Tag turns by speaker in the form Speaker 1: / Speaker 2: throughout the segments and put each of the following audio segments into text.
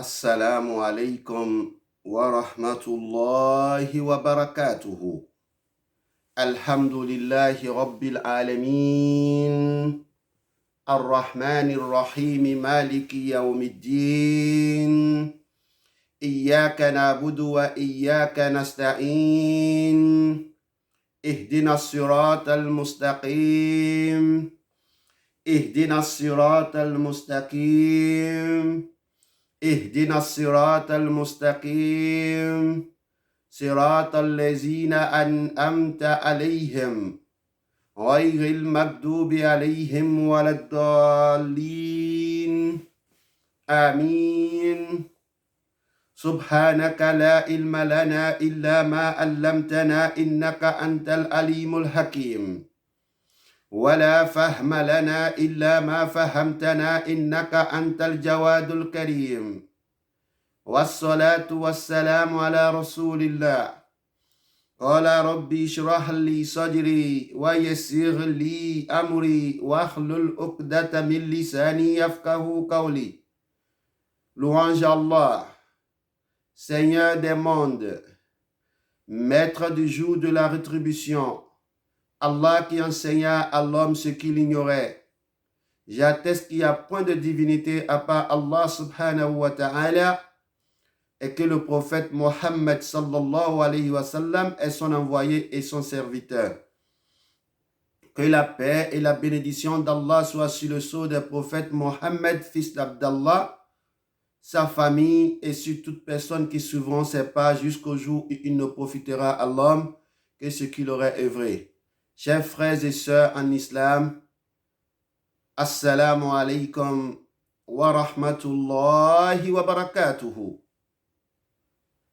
Speaker 1: Assalamu alaikum wa rahmatullahi wa barakatuhu. Alhamdulillahi rabbil alamin. Ar-Rahmanir Rahim Maliki yawmiddin. Iyyaka na'budu wa iyyaka nasta'in. Ihdina as-siratal mustaqim. اهدنا الصراط المستقيم اهدنا الصراط المستقيم صراط الذين أنعمت عليهم غير المغضوب عليهم ولا الضالين آمين. سبحانك لا علم لنا إلا ما علمتنا إنك أنت العليم الحكيم ولا فهم لنا إلا ما فهمتنا إنك أنت الجواد الكريم والصلاة والسلام على رسول الله. قال ربي اشرح لي صدري ويسر لي أمري واحلل عقدة من لساني يفقهوا قولي. Louange à Allah, Seigneur des mondes, Maître du jour de la rétribution, Allah qui enseigna à l'homme ce qu'il ignorait. J'atteste qu'il n'y a point de divinité à part Allah subhanahu wa ta'ala et que le prophète Mohammed sallallahu alayhi wa sallam est son envoyé et son serviteur. Que la paix et la bénédiction d'Allah soient sur le sceau du prophète Mohammed, fils d'Abdallah, sa famille et sur toute personne qui suivront ses pas jusqu'au jour où il ne profitera à l'homme que ce qu'il aurait œuvré. Chers frères et sœurs en islam, Assalamu alaikum wa rahmatullahi wa barakatuhu.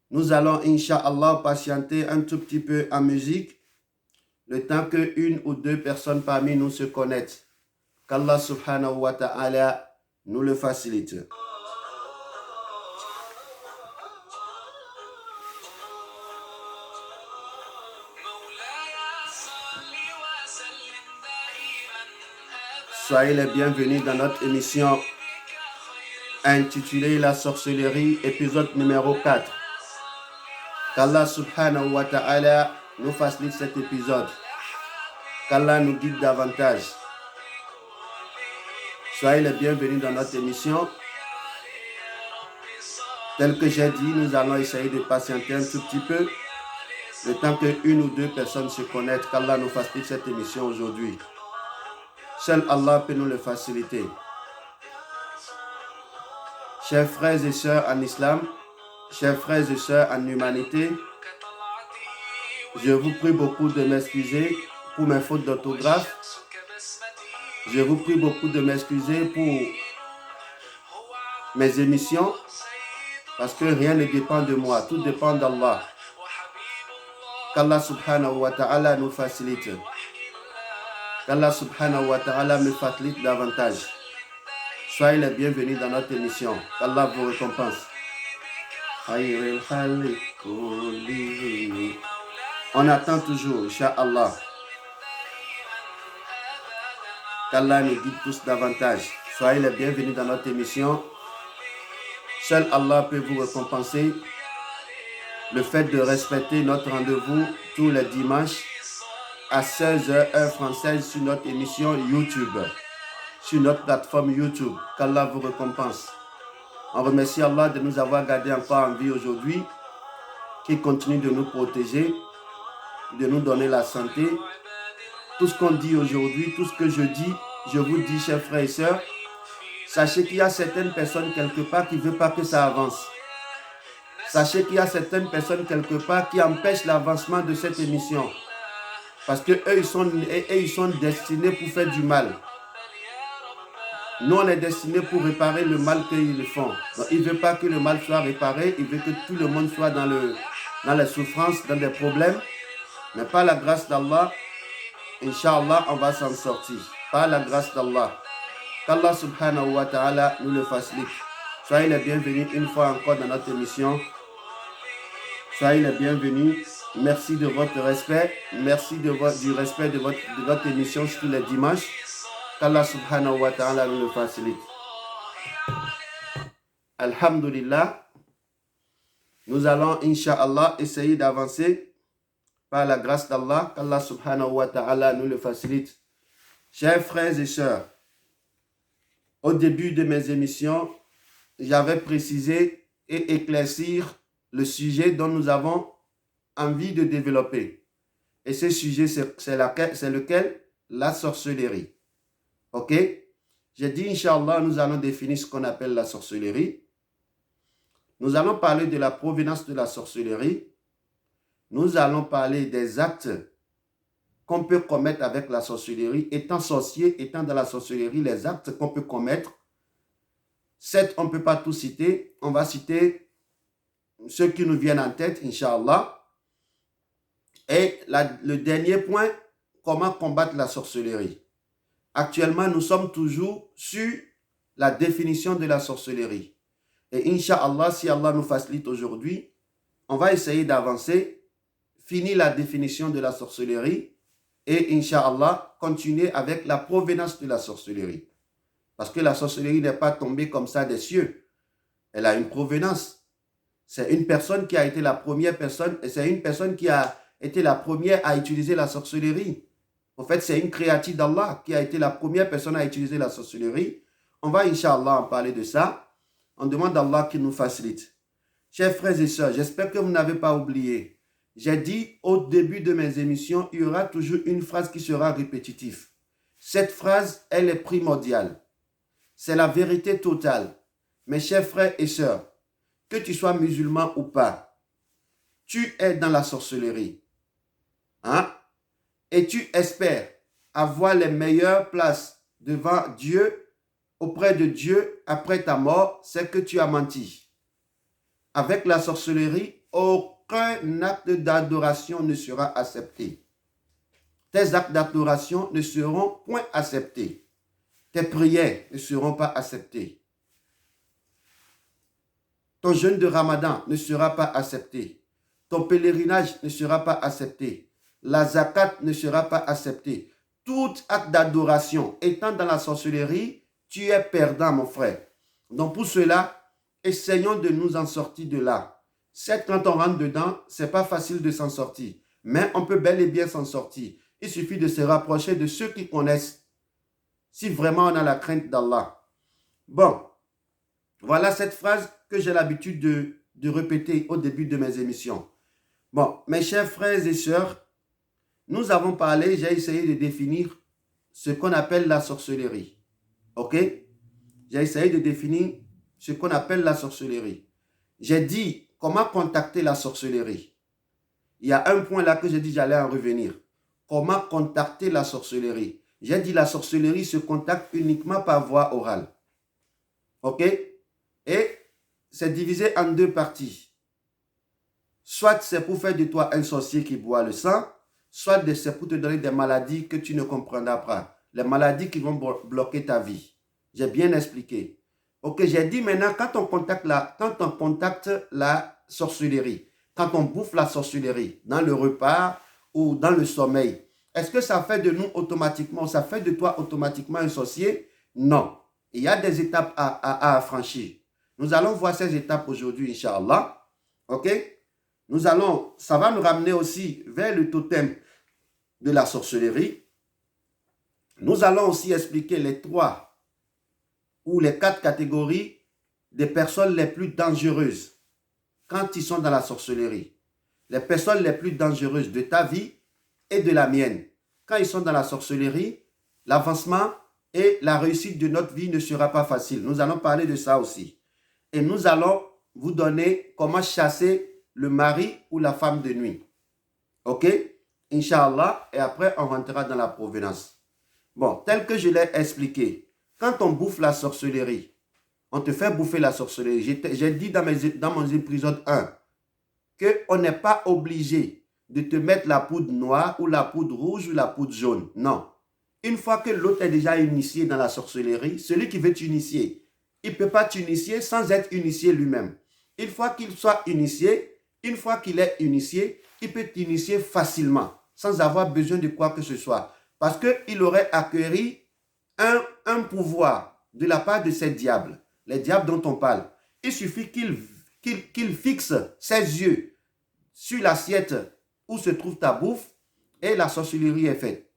Speaker 1: Nous allons, Inch'Allah, patienter un tout petit peu en musique, le temps que une ou deux personnes parmi nous se connectent. Qu'Allah subhanahu wa ta'ala nous le facilite. Soyez les bienvenus dans notre émission intitulée La sorcellerie, épisode numéro 4. Qu'Allah subhanahu wa ta'ala nous facilite cet épisode. Qu'Allah nous guide davantage. Soyez les bienvenus dans notre émission. Tel que j'ai dit, nous allons essayer de patienter un tout petit peu, le temps que une ou deux personnes se connectent. Qu'Allah nous facilite cette émission aujourd'hui. Seul Allah peut nous le faciliter. Chers frères et sœurs en islam, chers frères et sœurs en humanité, je vous prie beaucoup de m'excuser pour mes fautes d'orthographe. Je vous prie beaucoup de m'excuser pour mes émissions, parce que rien ne dépend de moi, tout dépend d'Allah. Qu'Allah subhanahu wa ta'ala nous facilite. Qu'Allah subhanahu wa ta'ala me facilite davantage. Soyez les bienvenus dans notre émission. Qu'Allah vous récompense. On attend toujours, Inch'Allah. Qu'Allah nous guide tous davantage. Soyez les bienvenus dans notre émission. Seul Allah peut vous récompenser. Le fait de respecter notre rendez-vous tous les dimanches à 16h heure française sur notre émission YouTube, sur notre plateforme YouTube. Qu'Allah vous récompense. On remercie Allah de nous avoir gardés encore en vie aujourd'hui, qui continue de nous protéger, de nous donner la santé. Tout ce qu'on dit aujourd'hui, tout ce que je dis, je vous dis, chers frères et sœurs, sachez qu'il y a certaines personnes quelque part qui ne veulent pas que ça avance. Sachez qu'il y a certaines personnes quelque part qui empêchent l'avancement de cette émission. Parce qu'eux, ils sont destinés pour faire du mal. Nous, on est destinés pour réparer le mal qu'ils font. Donc, ils ne veulent pas que le mal soit réparé. Ils veulent que tout le monde soit dans les souffrances, dans des problèmes. Mais par la grâce d'Allah, Inch'Allah, on va s'en sortir. Par la grâce d'Allah. Qu'Allah subhanahu wa ta'ala nous le facilite. Soyez les bienvenus une fois encore dans notre émission. Soyez les bienvenus. Merci de votre respect. Merci du respect de votre émission tous les dimanches. Qu'Allah subhanahu wa ta'ala nous le facilite. Alhamdulillah, nous allons, Inch'Allah, essayer d'avancer par la grâce d'Allah, qu'Allah subhanahu wa ta'ala nous le facilite. Chers frères et sœurs, au début de mes émissions, j'avais précisé et éclaircir le sujet dont nous avons envie de développer. Et ce sujet, c'est lequel? La sorcellerie. Ok? J'ai dit, Inch'Allah, nous allons définir ce qu'on appelle la sorcellerie. Nous allons parler de la provenance de la sorcellerie. Nous allons parler des actes qu'on peut commettre avec la sorcellerie. Étant sorcier, étant dans la sorcellerie, les actes qu'on peut commettre. Certes, on ne peut pas tout citer. On va citer ceux qui nous viennent en tête, Inch'Allah. Et le dernier point, comment combattre la sorcellerie. Actuellement, nous sommes toujours sur la définition de la sorcellerie. Et Inch'Allah, si Allah nous facilite aujourd'hui, on va essayer d'avancer, finir la définition de la sorcellerie et Inch'Allah, continuer avec la provenance de la sorcellerie. Parce que la sorcellerie n'est pas tombée comme ça des cieux. Elle a une provenance. C'est une personne qui a été la première personne, et c'est une personne qui a été la première à utiliser la sorcellerie. En fait, c'est une créature d'Allah qui a été la première personne à utiliser la sorcellerie. On va, Inch'Allah, en parler de ça. On demande à Allah qu'il nous facilite. Chers frères et sœurs, j'espère que vous n'avez pas oublié. J'ai dit au début de mes émissions, il y aura toujours une phrase qui sera répétitive. Cette phrase, elle est primordiale. C'est la vérité totale. Mes chers frères et sœurs, que tu sois musulman ou pas, tu es dans la sorcellerie. Hein? Et tu espères avoir les meilleures places devant Dieu, auprès de Dieu, après ta mort, c'est que tu as menti. Avec la sorcellerie, aucun acte d'adoration ne sera accepté. Tes actes d'adoration ne seront point acceptés. Tes prières ne seront pas acceptées. Ton jeûne de Ramadan ne sera pas accepté. Ton pèlerinage ne sera pas accepté. La zakat ne sera pas acceptée. Tout acte d'adoration étant dans la sorcellerie, tu es perdant, mon frère. Donc pour cela, essayons de nous en sortir de là. Certes, quand on rentre dedans, ce n'est pas facile de s'en sortir. Mais on peut bel et bien s'en sortir. Il suffit de se rapprocher de ceux qui connaissent. Si vraiment on a la crainte d'Allah. Bon, voilà cette phrase que j'ai l'habitude de répéter au début de mes émissions. Bon, mes chers frères et sœurs, nous avons parlé, j'ai essayé de définir ce qu'on appelle la sorcellerie. Ok? J'ai essayé de définir ce qu'on appelle la sorcellerie. J'ai dit comment contacter la sorcellerie. Il y a un point là que j'ai dit j'allais en revenir. Comment contacter la sorcellerie? J'ai dit la sorcellerie se contacte uniquement par voie orale. Ok? Et c'est divisé en deux parties. Soit c'est pour faire de toi un sorcier qui boit le sang, soit c'est pour te donner des maladies que tu ne comprendras pas. Les maladies qui vont bloquer ta vie. J'ai bien expliqué. Ok, j'ai dit maintenant, quand on contacte la sorcellerie, quand on bouffe la sorcellerie, dans le repas ou dans le sommeil, est-ce que ça fait de nous automatiquement, ça fait de toi automatiquement un sorcier? Non. Il y a des étapes à franchir. Nous allons voir ces étapes aujourd'hui, Inch'Allah. Ok? Ça va nous ramener aussi vers le totem de la sorcellerie. Nous allons aussi expliquer les 3 ou les 4 catégories des personnes les plus dangereuses quand ils sont dans la sorcellerie. Les personnes les plus dangereuses de ta vie et de la mienne. Quand ils sont dans la sorcellerie, l'avancement et la réussite de notre vie ne sera pas facile. Nous allons parler de ça aussi. Et nous allons vous donner comment chasser le mari ou la femme de nuit. Ok? Inch'Allah. Et après, on rentrera dans la provenance. Bon, tel que je l'ai expliqué, quand on bouffe la sorcellerie, on te fait bouffer la sorcellerie. J'ai dit dans mon épisode 1 qu'on n'est pas obligé de te mettre la poudre noire ou la poudre rouge ou la poudre jaune. Non. Une fois que l'autre est déjà initié dans la sorcellerie, celui qui veut t'initier, il ne peut pas t'initier sans être initié lui-même. Une fois qu'il soit initié, une fois qu'il est initié, il peut t'initier facilement, sans avoir besoin de quoi que ce soit. Parce qu'il aurait acquéri un pouvoir de la part de ces diables, les diables dont on parle. il suffit qu'il fixe ses yeux sur l'assiette où se trouve ta bouffe et la sorcellerie est faite.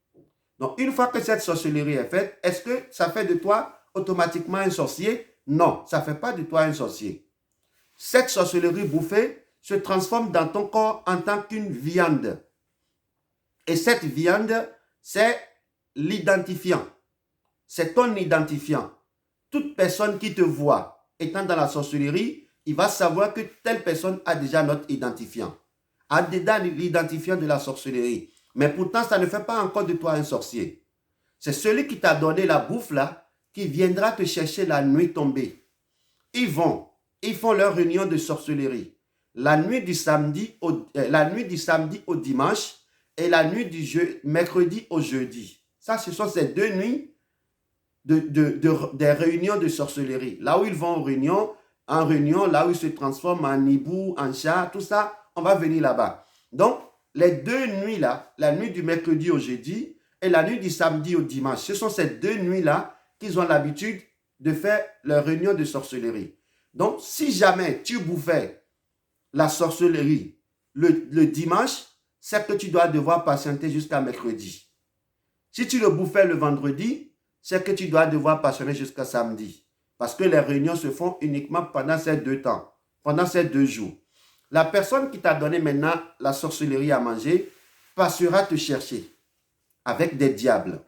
Speaker 1: Donc, une fois que cette sorcellerie est faite, est-ce que ça fait de toi automatiquement un sorcier? Non, ça ne fait pas de toi un sorcier. Cette sorcellerie bouffée se transforme dans ton corps en tant qu'une viande. Et cette viande, c'est l'identifiant. C'est ton identifiant. Toute personne qui te voit étant dans la sorcellerie, il va savoir que telle personne a déjà notre identifiant. A déjà l'identifiant de la sorcellerie. Mais pourtant, ça ne fait pas encore de toi un sorcier. C'est celui qui t'a donné la bouffe là, qui viendra te chercher la nuit tombée. Ils font leur réunion de sorcellerie. La nuit du samedi au dimanche et la nuit du mercredi au jeudi. Ça, ce sont ces 2 nuits des réunions de sorcellerie. Là où ils vont en réunion, là où ils se transforment en hibou, en chat, tout ça, on va venir là-bas. Donc, les 2 nuits-là, la nuit du mercredi au jeudi et la nuit du samedi au dimanche, ce sont ces 2 nuits-là qu'ils ont l'habitude de faire leur réunion de sorcellerie. Donc, si jamais tu bouffais la sorcellerie le dimanche, c'est que tu dois devoir patienter jusqu'à mercredi. Si tu le bouffais le vendredi, c'est que tu dois devoir patienter jusqu'à samedi. Parce que les réunions se font uniquement pendant ces 2 temps, pendant ces 2 jours. La personne qui t'a donné maintenant la sorcellerie à manger passera te chercher avec des diables.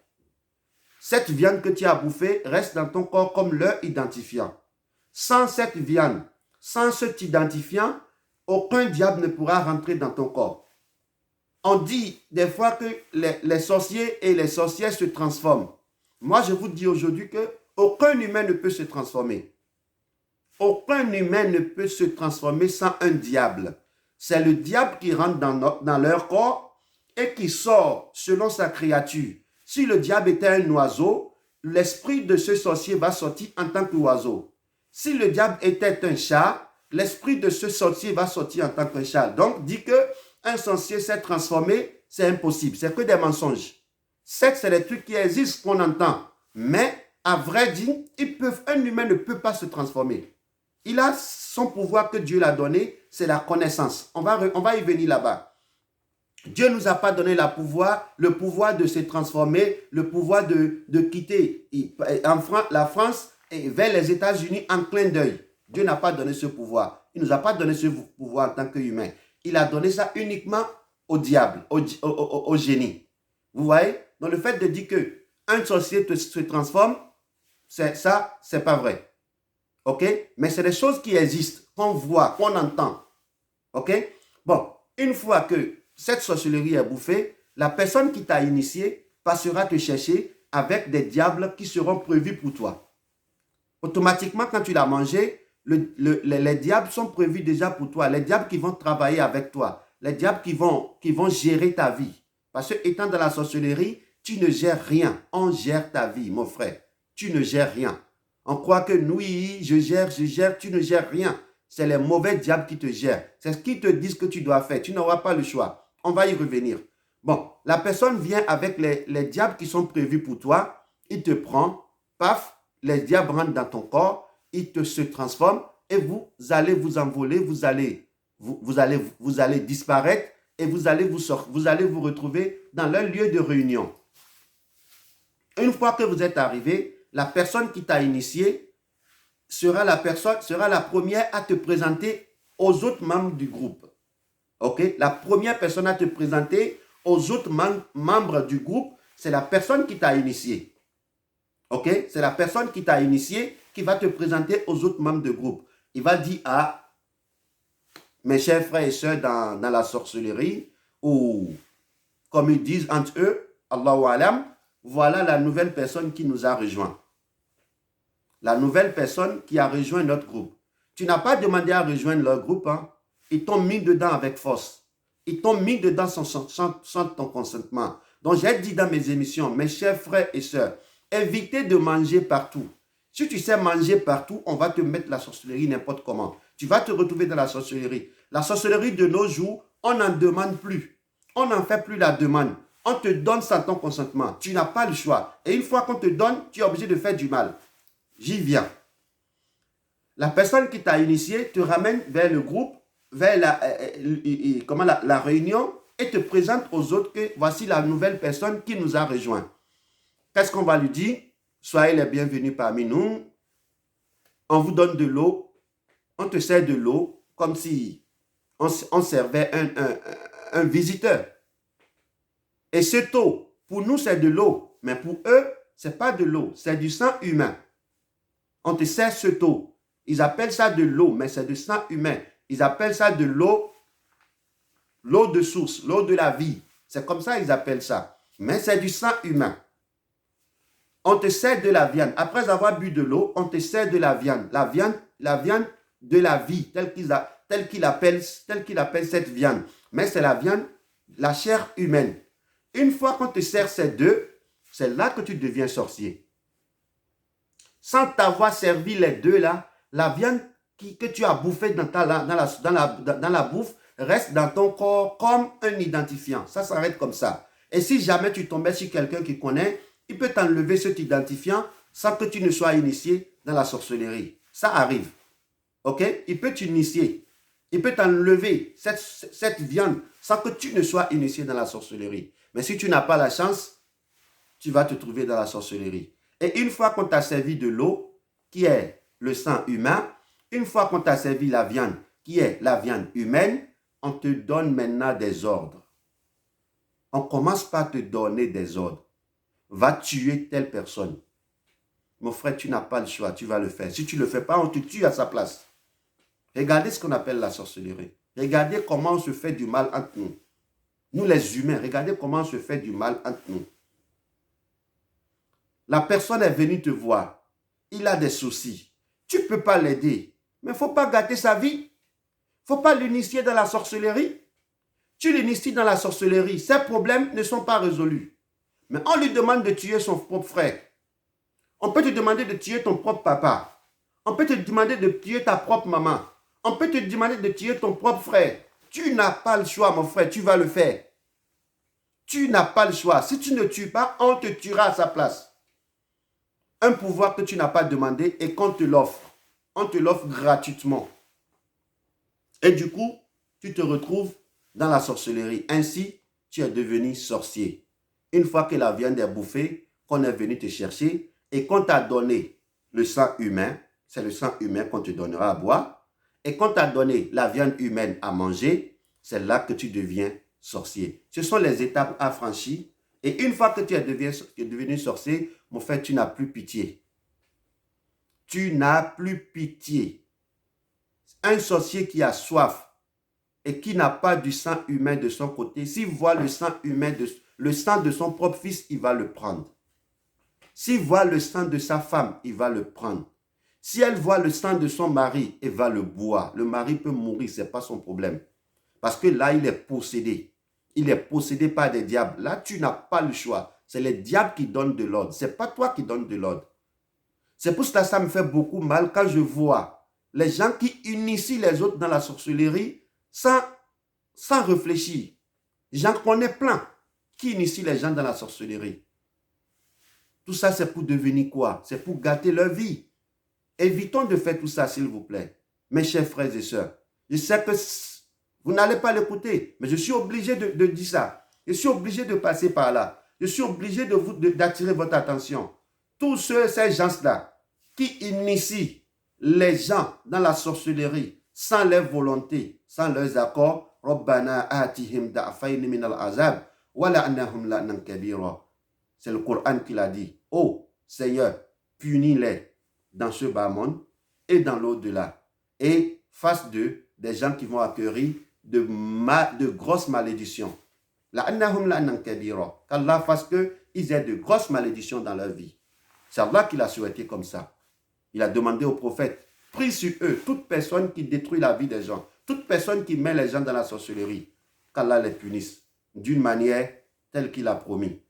Speaker 1: Cette viande que tu as bouffée reste dans ton corps comme leur identifiant. Sans cette viande, sans cet identifiant, aucun diable ne pourra rentrer dans ton corps. On dit des fois que les sorciers et les sorcières se transforment. Moi, je vous dis aujourd'hui qu'aucun humain ne peut se transformer. Aucun humain ne peut se transformer sans un diable. C'est le diable qui rentre dans leur corps et qui sort selon sa créature. Si le diable était un oiseau, l'esprit de ce sorcier va sortir en tant qu'oiseau. Si le diable était un chat, l'esprit de ce sorcier va sortir en tant qu'un chat. Donc, dit qu'un sorcier s'est transformé, c'est impossible. C'est que des mensonges. C'est des trucs qui existent, qu'on entend. Mais, à vrai dire, un humain ne peut pas se transformer. Il a son pouvoir que Dieu l'a donné, c'est la connaissance. On va y venir là-bas. Dieu ne nous a pas donné le pouvoir de se transformer, le pouvoir de quitter la France et vers les États-Unis en clin d'œil. Dieu n'a pas donné ce pouvoir. Il ne nous a pas donné ce pouvoir en tant qu'humain. Il a donné ça uniquement au diable, au génie. Vous voyez? Donc le fait de dire qu'un sorcier se transforme, ça, c'est pas vrai. OK? Mais c'est des choses qui existent, qu'on voit, qu'on entend. OK? Bon, une fois que cette sorcellerie est bouffée, la personne qui t'a initié passera te chercher avec des diables qui seront prévus pour toi. Automatiquement, quand tu l'as mangé, les diables sont prévus déjà pour toi. Les diables qui vont travailler avec toi. Les diables qui vont gérer ta vie. Parce que étant dans la sorcellerie, tu ne gères rien. On gère ta vie, mon frère. Tu ne gères rien. On croit que oui, je gère, tu ne gères rien. C'est les mauvais diables qui te gèrent. C'est ce qu'ils te disent que tu dois faire. Tu n'auras pas le choix. On va y revenir. Bon, la personne vient avec les diables qui sont prévus pour toi. Il te prend, paf, les diables rentrent dans ton corps, ils se transforment et vous allez vous envoler, vous allez disparaître et vous allez vous retrouver dans leur lieu de réunion. Une fois que vous êtes arrivé, la personne qui t'a initié sera la première à te présenter aux autres membres du groupe. Ok? La première personne à te présenter aux autres membres du groupe, c'est la personne qui t'a initié. Ok? C'est la personne qui t'a initié qui va te présenter aux autres membres du groupe. Il va dire à mes chers frères et sœurs dans la sorcellerie, ou comme ils disent entre eux, Allahu Alam, voilà la nouvelle personne qui nous a rejoint. La nouvelle personne qui a rejoint notre groupe. Tu n'as pas demandé à rejoindre leur groupe, hein? Ils t'ont mis dedans avec force. Ils t'ont mis dedans sans ton consentement. Donc j'ai dit dans mes émissions, mes chers frères et sœurs, évitez de manger partout. Si tu sais manger partout, on va te mettre la sorcellerie n'importe comment. Tu vas te retrouver dans la sorcellerie. La sorcellerie de nos jours, on n'en demande plus. On n'en fait plus la demande. On te donne sans ton consentement. Tu n'as pas le choix. Et une fois qu'on te donne, tu es obligé de faire du mal. J'y viens. La personne qui t'a initié te ramène vers le groupe, vers la réunion et te présente aux autres que voici la nouvelle personne qui nous a rejoint. Qu'est-ce qu'on va lui dire? Soyez les bienvenus parmi nous. On vous donne de l'eau. On te sert de l'eau comme si on servait un visiteur. Et cette eau, pour nous, c'est de l'eau. Mais pour eux, ce n'est pas de l'eau. C'est du sang humain. On te sert cette eau. Ils appellent ça de l'eau, mais c'est du sang humain. Ils appellent ça de l'eau de source, l'eau de la vie. C'est comme ça qu'ils appellent ça. Mais c'est du sang humain. On te sert de la viande. Après avoir bu de l'eau, on te sert de la viande. La viande de la vie, telle qu'il appelle cette viande. Mais c'est la viande, la chair humaine. Une fois qu'on te sert ces deux, c'est là que tu deviens sorcier. Sans t'avoir servi les deux là, la viande que tu as bouffée dans la bouffe reste dans ton corps comme un identifiant. Ça s'arrête comme ça. Et si jamais tu tombais sur quelqu'un qui connaît, il peut t'enlever cet identifiant sans que tu ne sois initié dans la sorcellerie. Ça arrive. Ok? Il peut t'initier. Il peut t'enlever cette viande sans que tu ne sois initié dans la sorcellerie. Mais si tu n'as pas la chance, tu vas te trouver dans la sorcellerie. Et une fois qu'on t'a servi de l'eau, qui est le sang humain, une fois qu'on t'a servi la viande, qui est la viande humaine, on te donne maintenant des ordres. On commence par te donner des ordres. Va tuer telle personne. Mon frère, tu n'as pas le choix, tu vas le faire. Si tu ne le fais pas, on te tue à sa place. Regardez ce qu'on appelle la sorcellerie. Regardez comment on se fait du mal entre nous. Nous les humains, regardez comment on se fait du mal entre nous. La personne est venue te voir. Il a des soucis. Tu ne peux pas l'aider. Mais il ne faut pas gâter sa vie. Il ne faut pas l'initier dans la sorcellerie. Tu l'inities dans la sorcellerie. Ses problèmes ne sont pas résolus. Mais on lui demande de tuer son propre frère. On peut te demander de tuer ton propre papa. On peut te demander de tuer ta propre maman. On peut te demander de tuer ton propre frère. Tu n'as pas le choix, mon frère. Tu vas le faire. Tu n'as pas le choix. Si tu ne tues pas, on te tuera à sa place. Un pouvoir que tu n'as pas demandé et qu'on te l'offre. On te l'offre gratuitement. Et du coup, tu te retrouves dans la sorcellerie. Ainsi, tu es devenu sorcier. Une fois que la viande est bouffée, qu'on est venu te chercher et qu'on t'a donné le sang humain, c'est le sang humain qu'on te donnera à boire, et qu'on t'a donné la viande humaine à manger, c'est là que tu deviens sorcier. Ce sont les étapes à franchir. Et une fois que tu es devenu sorcier, mon frère, tu n'as plus pitié. Tu n'as plus pitié. Un sorcier qui a soif et qui n'a pas du sang humain de son côté, s'il voit le sang humain, le sang de son propre fils, il va le prendre. S'il voit le sang de sa femme, il va le prendre. Si elle voit le sang de son mari, elle va le boire. Le mari peut mourir, ce n'est pas son problème. Parce que là, il est possédé. Il est possédé par des diables. Là, tu n'as pas le choix. C'est les diables qui donnent de l'ordre. Ce n'est pas toi qui donnes de l'ordre. C'est pour cela que ça me fait beaucoup mal quand je vois les gens qui initient les autres dans la sorcellerie sans réfléchir. J'en connais plein qui initient les gens dans la sorcellerie. Tout ça, c'est pour devenir quoi? C'est pour gâter leur vie. Évitons de faire tout ça, s'il vous plaît. Mes chers frères et sœurs, je sais que vous n'allez pas l'écouter, mais je suis obligé de dire ça. Je suis obligé de passer par là. Je suis obligé d'attirer votre attention. Tous ces gens-là qui initient les gens dans la sorcellerie sans leur volonté, sans leurs accords, Rabbana atihim da'afayni min al-azab wa la'annahum la'nan kabira. C'est le Coran qui l'a dit. Oh Seigneur, punis-les dans ce bas monde et dans l'au-delà. Et fasse d'eux des gens qui vont acquérir de grosses malédictions. La'annahum la'nan kabira. Qu'Allah fasse qu'ils aient de grosses malédictions dans leur vie. C'est Allah qui l'a souhaité comme ça. Il a demandé au prophète, prie sur eux, toute personne qui détruit la vie des gens, toute personne qui met les gens dans la sorcellerie, qu'Allah les punisse d'une manière telle qu'il a promis.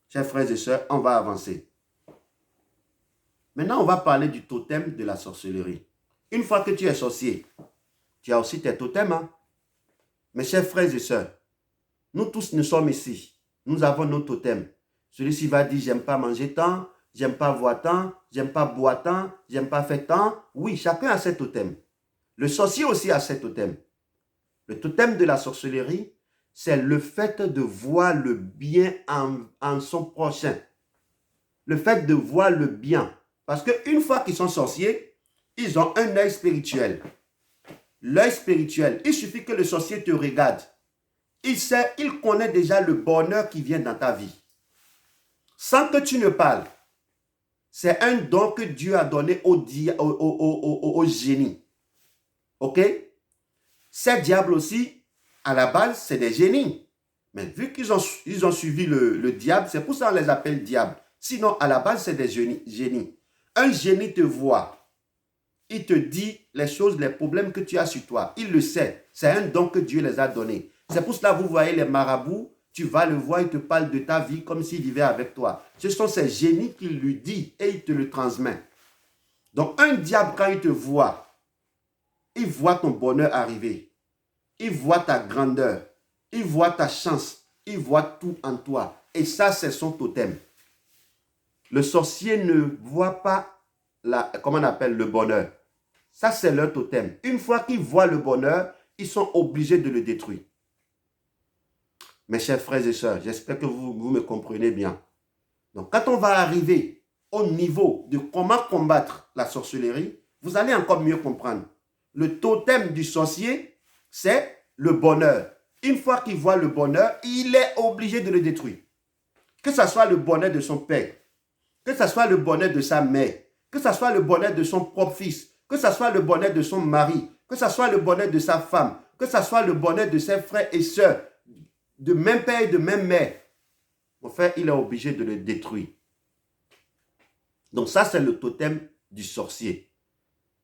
Speaker 1: Chers frères et sœurs, on va avancer. Maintenant, on va parler du totem de la sorcellerie. Une fois que tu es sorcier, tu as aussi tes totems. Hein? Mes chers frères et sœurs, nous tous nous sommes ici. Nous avons nos totems. Celui-ci va dire, j'aime pas manger tant. j'aime pas voir tant, j'aime pas boire tant, j'aime pas faire tant. Oui, chacun a ses totems. Le sorcier aussi a ses totems. Le totem de la sorcellerie, c'est le fait de voir le bien en son prochain. Le fait de voir le bien. Parce qu'une fois qu'ils sont sorciers, ils ont un œil spirituel. L'œil spirituel, il suffit que le sorcier te regarde. Il sait, il connaît déjà le bonheur qui vient dans ta vie. Sans que tu ne parles. C'est un don que Dieu a donné au génie. Ok? Ces diables aussi, à la base, c'est des génies. Mais vu qu'ils ont suivi le diable, c'est pour ça qu'on les appelle diables. Sinon, à la base, c'est des génies. Un génie te voit. Il te dit les choses, les problèmes que tu as sur toi. Il le sait. C'est un don que Dieu les a donnés. C'est pour cela que vous voyez les marabouts, tu vas le voir, il te parle de ta vie comme s'il vivait avec toi. Ce sont ces génies qui lui disent et il te le transmet. Donc, un diable, quand il te voit, il voit ton bonheur arriver. Il voit ta grandeur. Il voit ta chance. Il voit tout en toi. Et ça, c'est son totem. Le sorcier ne voit pas comment on appelle le bonheur. Ça, c'est leur totem. Une fois qu'ils voient le bonheur, ils sont obligés de le détruire. Mes chers frères et sœurs, j'espère que vous me comprenez bien. Donc, quand on va arriver au niveau de comment combattre la sorcellerie, vous allez encore mieux comprendre. Le totem du sorcier, c'est le bonheur. Une fois qu'il voit le bonheur, il est obligé de le détruire. Que ce soit le bonheur de son père, que ce soit le bonheur de sa mère, que ce soit le bonheur de son propre fils, que ce soit le bonheur de son mari, que ce soit le bonheur de sa femme, que ce soit le bonheur de ses frères et sœurs, de même père et de même mère. En fait, il est obligé de le détruire. Donc ça, c'est le totem du sorcier.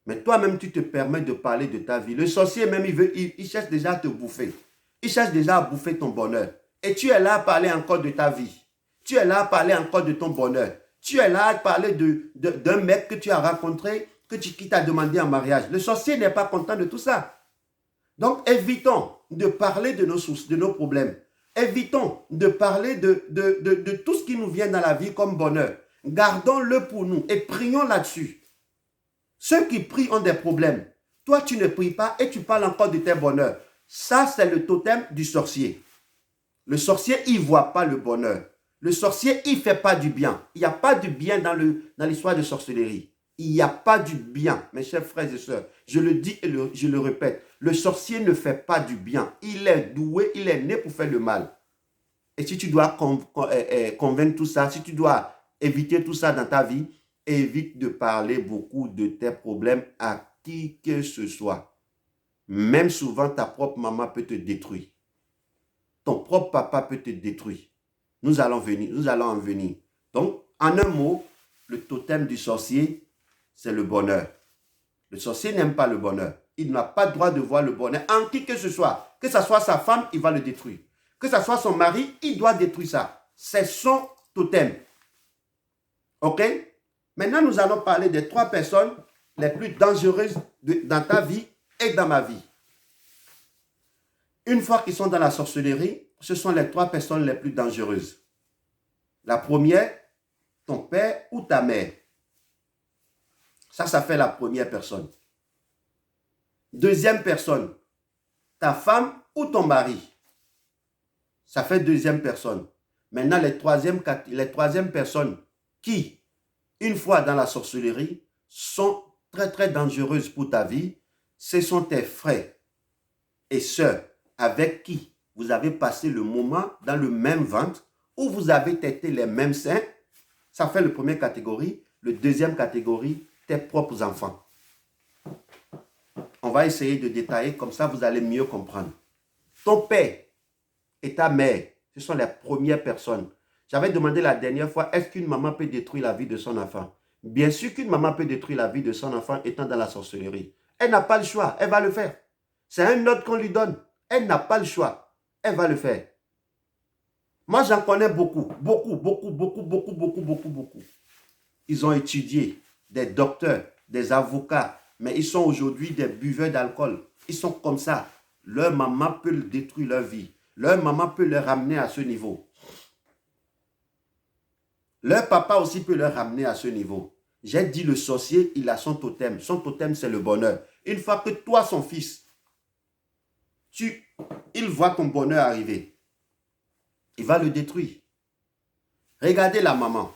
Speaker 1: Mais toi-même, tu te permets de parler de ta vie. Le sorcier, même, il cherche déjà à te bouffer. Il cherche déjà à bouffer ton bonheur. Et tu es là à parler encore de ta vie. Tu es là à parler encore de ton bonheur. Tu es là à parler d'un mec que tu as rencontré, qui t'a demandé en mariage. Le sorcier n'est pas content de tout ça. Donc, évitons de parler de nos sources, de nos problèmes. Évitons de parler de tout ce qui nous vient dans la vie comme bonheur. Gardons-le pour nous et prions là-dessus. Ceux qui prient ont des problèmes. Toi, tu ne pries pas et tu parles encore de tes bonheurs. Ça, c'est le totem du sorcier. Le sorcier, il ne voit pas le bonheur. Le sorcier, il ne fait pas du bien. Il n'y a pas du bien dans l'histoire de sorcellerie. Il n'y a pas du bien, mes chers frères et sœurs. Je le dis et je le répète. Le sorcier ne fait pas du bien. Il est doué, il est né pour faire le mal. Et si tu dois convaincre tout ça, si tu dois éviter tout ça dans ta vie, évite de parler beaucoup de tes problèmes à qui que ce soit. Même souvent, ta propre maman peut te détruire. Ton propre papa peut te détruire. Nous allons en venir. Donc, en un mot, le totem du sorcier, c'est le bonheur. Le sorcier n'aime pas le bonheur. Il n'a pas le droit de voir le bonheur en qui que ce soit. Que ce soit sa femme, il va le détruire. Que ce soit son mari, il doit détruire ça. C'est son totem. OK? Maintenant, nous allons parler des 3 personnes les plus dangereuses dans ta vie et dans ma vie. Une fois qu'ils sont dans la sorcellerie, ce sont les 3 personnes les plus dangereuses. La première, ton père ou ta mère. Ça fait la première personne. Deuxième personne, ta femme ou ton mari. Ça fait deuxième personne. Maintenant, les troisième personnes qui, une fois dans la sorcellerie, sont très très dangereuses pour ta vie, ce sont tes frères et sœurs avec qui vous avez passé le moment dans le même ventre, où vous avez tété les mêmes seins. Ça fait la première catégorie. Le deuxième catégorie, tes propres enfants. On va essayer de détailler, comme ça vous allez mieux comprendre. Ton père et ta mère, ce sont les premières personnes. J'avais demandé la dernière fois, est-ce qu'une maman peut détruire la vie de son enfant? Bien sûr qu'une maman peut détruire la vie de son enfant étant dans la sorcellerie. Elle n'a pas le choix, elle va le faire. C'est un ordre qu'on lui donne. Elle n'a pas le choix, elle va le faire. Moi, j'en connais beaucoup. Ils ont étudié, des docteurs, des avocats, mais ils sont aujourd'hui des buveurs d'alcool. Ils sont comme ça. Leur maman peut détruire leur vie. Leur maman peut les ramener à ce niveau. Leur papa aussi peut leur ramener à ce niveau. J'ai dit le sorcier, il a son totem. Son totem, c'est le bonheur. Une fois que toi, son fils, il voit ton bonheur arriver, il va le détruire. Regardez la maman.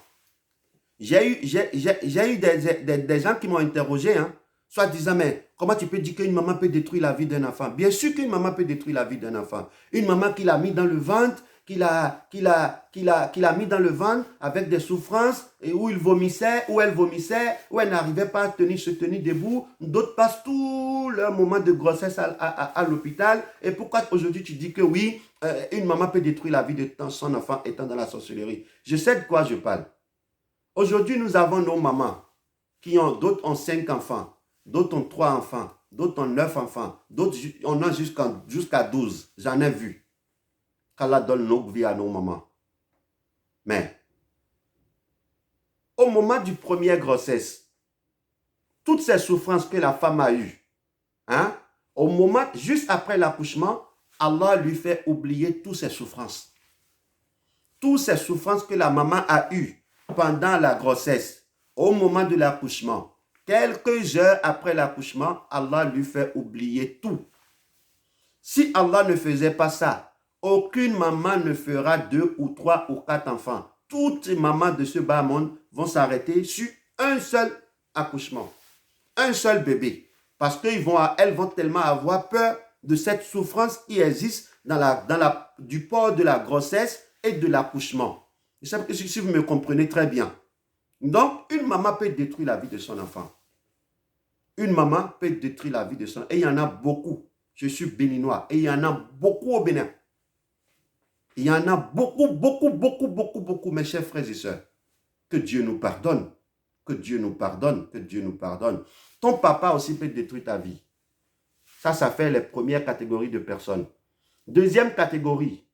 Speaker 1: J'ai eu des gens qui m'ont interrogé, hein, soit disant, mais comment tu peux dire qu'une maman peut détruire la vie d'un enfant? Bien sûr qu'une maman peut détruire la vie d'un enfant. Une maman qui l'a mis dans le ventre, qui l'a mis dans le ventre avec des souffrances, et où il vomissait, où elle vomissait, où elle n'arrivait pas à se tenir debout. D'autres passent tout leur moment de grossesse à l'hôpital. Et pourquoi aujourd'hui tu dis que oui, une maman peut détruire la vie de son enfant étant dans la sorcellerie? Je sais de quoi je parle. Aujourd'hui, nous avons nos mamans d'autres ont 5 enfants, d'autres ont 3 enfants, d'autres ont 9 enfants, d'autres on a jusqu'à 12. J'en ai vu. Qu'Allah donne longue vie à nos mamans. Mais, au moment du première grossesse, toutes ces souffrances que la femme a eues, hein, au moment, juste après l'accouchement, Allah lui fait oublier toutes ces souffrances. Toutes ces souffrances que la maman a eues pendant la grossesse, au moment de l'accouchement, quelques heures après l'accouchement, Allah lui fait oublier tout. Si Allah ne faisait pas ça, aucune maman ne fera 2 ou 3 ou 4 enfants. Toutes les mamans de ce bas monde vont s'arrêter sur un seul accouchement, un seul bébé. Parce qu'elles vont tellement avoir peur de cette souffrance qui existe du port de la grossesse et de l'accouchement. Je sais que si vous me comprenez très bien. Donc, une maman peut détruire la vie de son enfant. Une maman peut détruire la vie de son enfant. Et il y en a beaucoup. Je suis béninois. Et il y en a beaucoup au Bénin. Il y en a beaucoup, mes chers frères et sœurs. Que Dieu nous pardonne. Que Dieu nous pardonne. Que Dieu nous pardonne. Ton papa aussi peut détruire ta vie. Ça fait les premières catégories de personnes. Deuxième catégorie.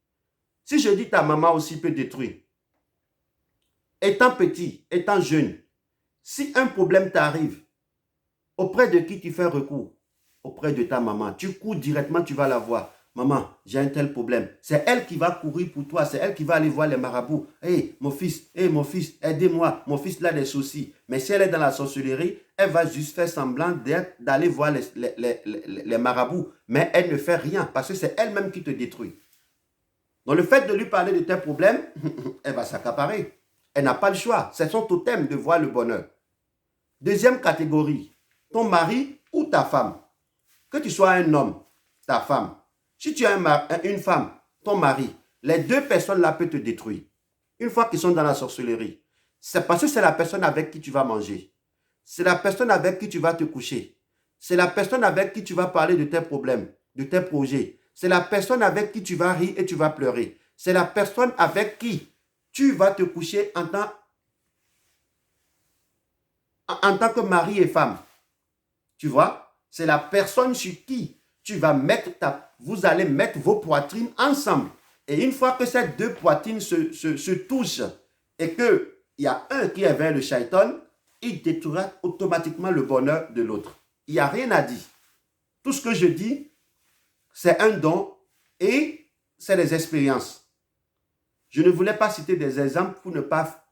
Speaker 1: Si je dis ta maman aussi peut détruire. Étant petit, étant jeune, si un problème t'arrive, auprès de qui tu fais recours? Auprès de ta maman. Tu cours directement, tu vas la voir. Maman, j'ai un tel problème. C'est elle qui va courir pour toi. C'est elle qui va aller voir les marabouts. Hey, mon fils, aidez-moi. Mon fils a des soucis. Mais si elle est dans la sorcellerie, elle va juste faire semblant d'aller voir les marabouts. Mais elle ne fait rien parce que c'est elle-même qui te détruit. Donc le fait de lui parler de tes problèmes, elle va s'accaparer. Elle n'a pas le choix. C'est son totem de voir le bonheur. Deuxième catégorie, ton mari ou ta femme. Que tu sois un homme, ta femme. Si tu as une femme, ton mari, les deux personnes-là peuvent te détruire. Une fois qu'ils sont dans la sorcellerie, c'est parce que c'est la personne avec qui tu vas manger. C'est la personne avec qui tu vas te coucher. C'est la personne avec qui tu vas parler de tes problèmes, de tes projets. C'est la personne avec qui tu vas rire et tu vas pleurer. C'est la personne avec qui tu vas te coucher en tant que mari et femme. Tu vois? C'est la personne sur qui vous allez mettre vos poitrines ensemble. Et une fois que ces deux poitrines se touchent et qu'il y a un qui est vers le shaitan, il détruira automatiquement le bonheur de l'autre. Il n'y a rien à dire. Tout ce que je dis, c'est un don et c'est des expériences. Je ne voulais pas citer des exemples pour ne pas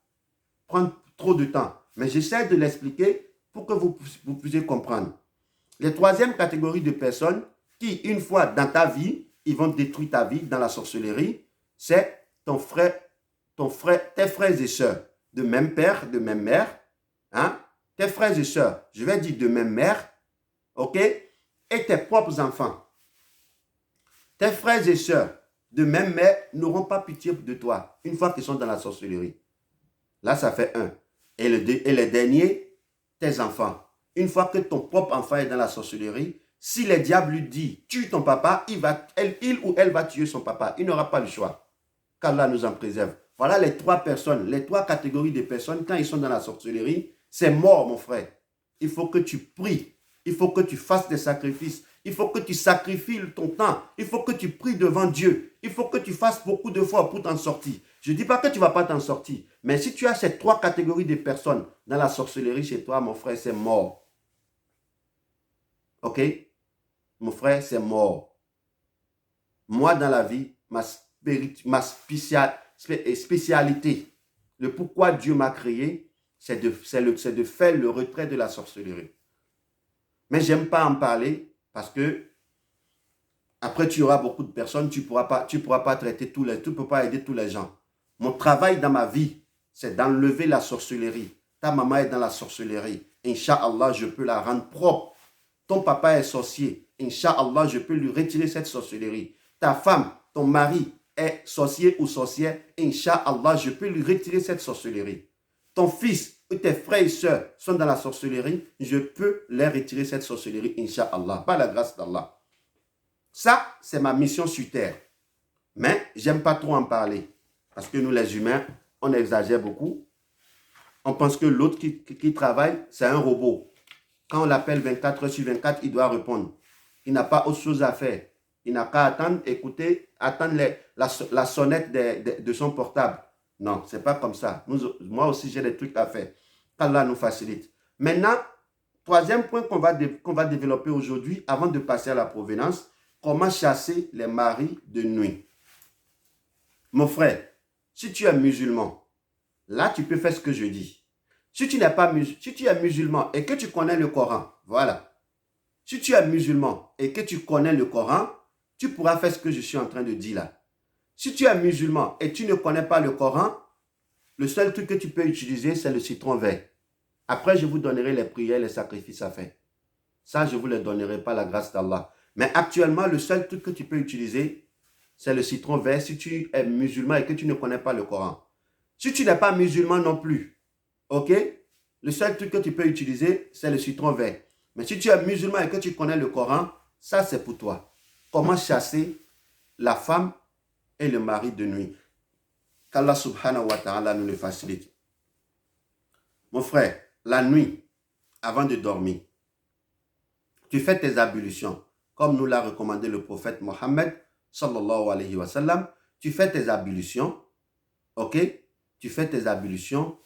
Speaker 1: prendre trop de temps. Mais j'essaie de l'expliquer pour que vous puissiez comprendre. Les troisième catégorie de personnes qui, une fois dans ta vie, ils vont détruire ta vie dans la sorcellerie, c'est tes frères et sœurs de même père, de même mère, hein? Tes frères et sœurs, je vais dire de même mère, ok? Et tes propres enfants. Tes frères et sœurs de même mère n'auront pas pitié de toi une fois qu'ils sont dans la sorcellerie. Là, ça fait un. Et le dernier, tes enfants. Une fois que ton propre enfant est dans la sorcellerie, si le diable lui dit « tue ton papa », il ou elle va tuer son papa. Il n'aura pas le choix. Qu'Allah nous en préserve. Voilà les trois personnes, les trois catégories de personnes. Quand ils sont dans la sorcellerie, c'est mort, mon frère. Il faut que tu pries. Il faut que tu fasses des sacrifices. Il faut que tu sacrifies ton temps. Il faut que tu pries devant Dieu. Il faut que tu fasses beaucoup de fois pour t'en sortir. Je ne dis pas que tu ne vas pas t'en sortir. Mais si tu as ces trois catégories de personnes dans la sorcellerie chez toi, mon frère, c'est mort. Ok? Mon frère, c'est mort. Moi, dans la vie, ma spécialité, le pourquoi Dieu m'a créé, c'est de faire le retrait de la sorcellerie. Mais j'aime pas en parler parce que après tu auras beaucoup de personnes, tu pourras pas traiter tu peux pas aider tous les gens. Mon travail dans ma vie, c'est d'enlever la sorcellerie. Ta maman est dans la sorcellerie. Inch'Allah, je peux la rendre propre. Ton papa est sorcier. Inch'Allah, je peux lui retirer cette sorcellerie. Ta femme, ton mari est sorcier ou sorcière. Inch'Allah, je peux lui retirer cette sorcellerie. Ton fils ou tes frères et sœurs sont dans la sorcellerie. Je peux leur retirer cette sorcellerie. Inch'Allah, par la grâce d'Allah. Ça, c'est ma mission sur terre. Mais j'aime pas trop en parler. Parce que nous, les humains, on exagère beaucoup. On pense que l'autre qui travaille, c'est un robot. Quand on l'appelle 24 heures sur 24, il doit répondre. Il n'a pas autre chose à faire. Il n'a qu'à attendre, écouter, attendre la sonnette de son portable. Non, ce n'est pas comme ça. Moi aussi, j'ai des trucs à faire. qu'Allah nous facilite. Maintenant, troisième point qu'on va développer aujourd'hui, avant de passer à la provenance, comment chasser les maris de nuit. Mon frère, si tu es musulman, là tu peux faire ce que je dis. Si tu es musulman et que tu connais le Coran, voilà. Si tu es musulman et que tu connais le Coran, tu pourras faire ce que je suis en train de dire là. Si tu es musulman et tu ne connais pas le Coran, le seul truc que tu peux utiliser, c'est le citron vert. Après, je vous donnerai les prières, les sacrifices à faire. Ça, je ne vous les donnerai pas, la grâce d'Allah. Mais actuellement, le seul truc que tu peux utiliser, c'est le citron vert si tu es musulman et que tu ne connais pas le Coran. Si tu n'es pas musulman non plus, ok? Le seul truc que tu peux utiliser, c'est le citron vert. Mais si tu es musulman et que tu connais le Coran, ça c'est pour toi. Comment chasser la femme et le mari de nuit? Qu'Allah subhanahu wa ta'ala nous le facilite. Mon frère, la nuit, avant de dormir, tu fais tes ablutions, comme nous l'a recommandé le prophète Mohammed, sallallahu alayhi wa sallam. Tu fais tes ablutions, ok? Tu fais tes ablutions,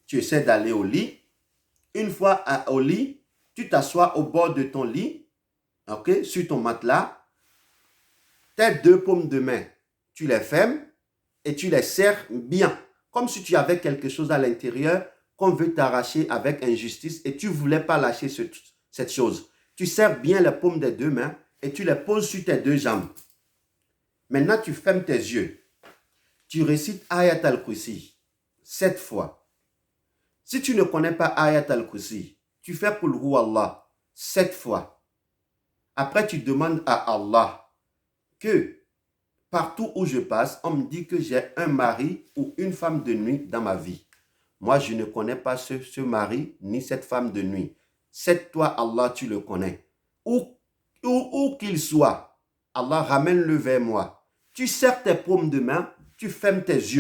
Speaker 1: tu essaies d'aller au lit. Une fois au lit, tu t'assois au bord de ton lit, ok? Sur ton matelas. Tes deux paumes de main, tu les fermes et tu les serres bien, comme si tu avais quelque chose à l'intérieur qu'on veut t'arracher avec injustice et tu ne voulais pas lâcher cette chose. Tu serres bien les paumes des deux mains et tu les poses sur tes deux jambes. Maintenant, tu fermes tes yeux. Tu récites Ayat al-Kursi 7 fois. Si tu ne connais pas Ayat al-Kursi, tu fais Qul Huwallah 7 fois. Après, tu demandes à Allah que partout où je passe, on me dit que j'ai un mari ou une femme de nuit dans ma vie. Moi, je ne connais pas ce mari ni cette femme de nuit. C'est toi, Allah, tu le connais. Où qu'il soit, Allah, ramène-le vers moi. Tu serres tes paumes de main, tu fermes tes yeux.